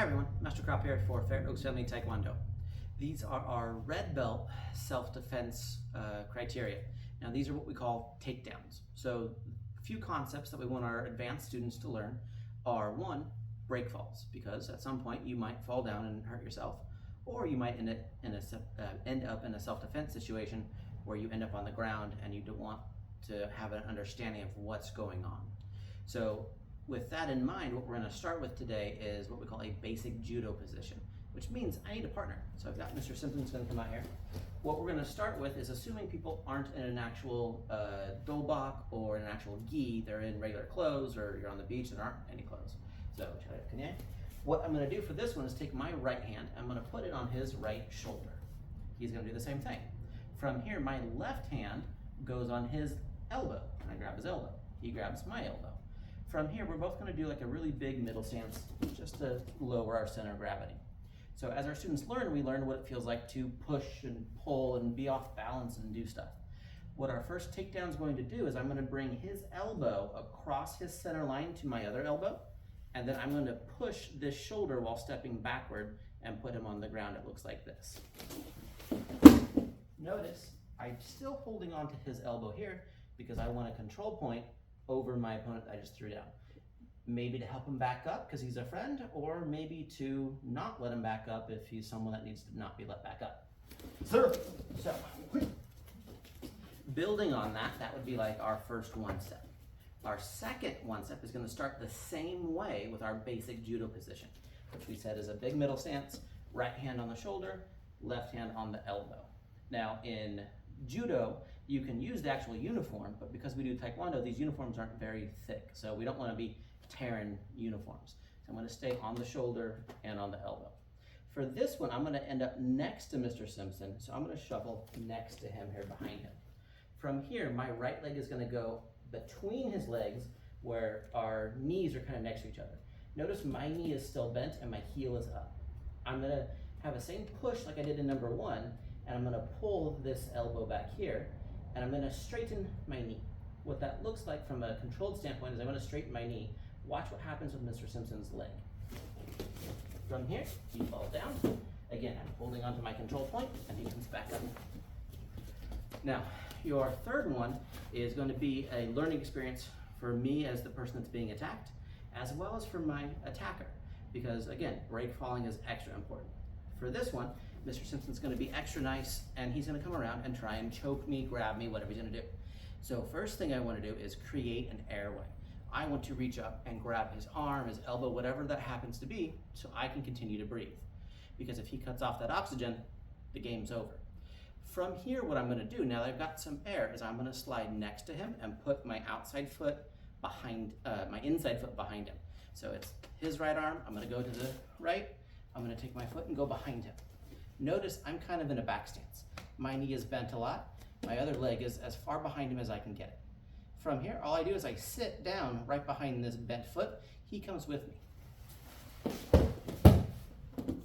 Hi everyone, Master Crop here for Oaks Family Taekwondo. These are our red belt self-defense criteria. Now these are what we call takedowns. So a few concepts that we want our advanced students to learn are: one, breakfalls, because at some point you might fall down and hurt yourself, or you might end up in a self-defense situation where you end up on the ground and you don't want to have an understanding of what's going on. So with that in mind, what we're going to start with today is what we call a basic judo position, which means I need a partner. So I've got Mr. Simpson's going to come out here. What we're going to start with is assuming people aren't in an actual dobok or an actual gi, they're in regular clothes, or you're on the beach and there aren't any clothes. So what I'm going to do for this one is take my right hand, I'm going to put it on his right shoulder. He's going to do the same thing. From here, my left hand goes on his elbow, and I grab his elbow. He grabs my elbow. From here, we're both going to do like a really big middle stance just to lower our center of gravity. So as our students learn, we learn what it feels like to push and pull and be off balance and do stuff. What our first takedown is going to do is I'm going to bring his elbow across his center line to my other elbow, and then I'm going to push this shoulder while stepping backward and put him on the ground. It looks like this. Notice I'm still holding on to his elbow here because I want a control point over my opponent that I just threw down. Maybe to help him back up because he's a friend, or maybe to not let him back up if he's someone that needs to not be let back up. So, building on that, that would be like our first one step. Our second one step is going to start the same way with our basic judo position, which we said is a big middle stance, right hand on the shoulder, left hand on the elbow. Now in judo, you can use the actual uniform, but because we do Taekwondo, these uniforms aren't very thick, so we don't want to be tearing uniforms. So I'm going to stay on the shoulder and on the elbow. For this one, I'm going to end up next to Mr. Simpson, so I'm going to shuffle next to him here behind him. From here, my right leg is going to go between his legs where our knees are kind of next to each other. Notice my knee is still bent and my heel is up. I'm going to have the same push like I did in number one, and I'm going to pull this elbow back here, and I'm going to straighten my knee. What that looks like from a controlled standpoint is I'm going to straighten my knee. Watch what happens with Mr. Simpson's leg. From here, he falls down. Again, I'm holding onto my control point, and he comes back up. Now, your third one is going to be a learning experience for me as the person that's being attacked, as well as for my attacker, because again, break falling is extra important. For this one, Mr. Simpson's going to be extra nice, and he's going to come around and try and choke me, grab me, whatever he's going to do. So first thing I want to do is create an airway. I want to reach up and grab his arm, his elbow, whatever that happens to be, so I can continue to breathe. Because if he cuts off that oxygen, the game's over. From here, what I'm going to do, now that I've got some air, is I'm going to slide next to him and put my outside foot behind, my inside foot behind him. So it's his right arm, I'm going to go to the right, I'm going to take my foot and go behind him. Notice I'm kind of in a back stance. My knee is bent a lot. My other leg is as far behind him as I can get it. From here, all I do is I sit down right behind this bent foot. He comes with me.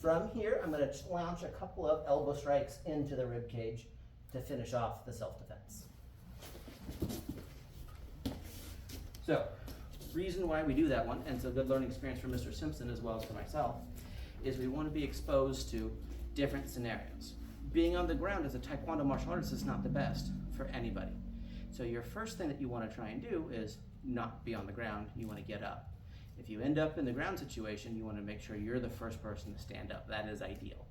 From here, I'm going to launch a couple of elbow strikes into the rib cage to finish off the self-defense. So, reason why we do that one, and it's a good learning experience for Mr. Simpson as well as for myself, is we want to be exposed to different scenarios. Being on the ground as a Taekwondo martial artist is not the best for anybody. So your first thing that you want to try and do is not be on the ground, you want to get up. If you end up in the ground situation, you want to make sure you're the first person to stand up. That is ideal.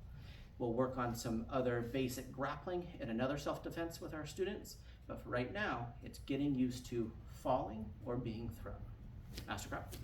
We'll work on some other basic grappling and another self-defense with our students, but for right now, it's getting used to falling or being thrown. Master Crop.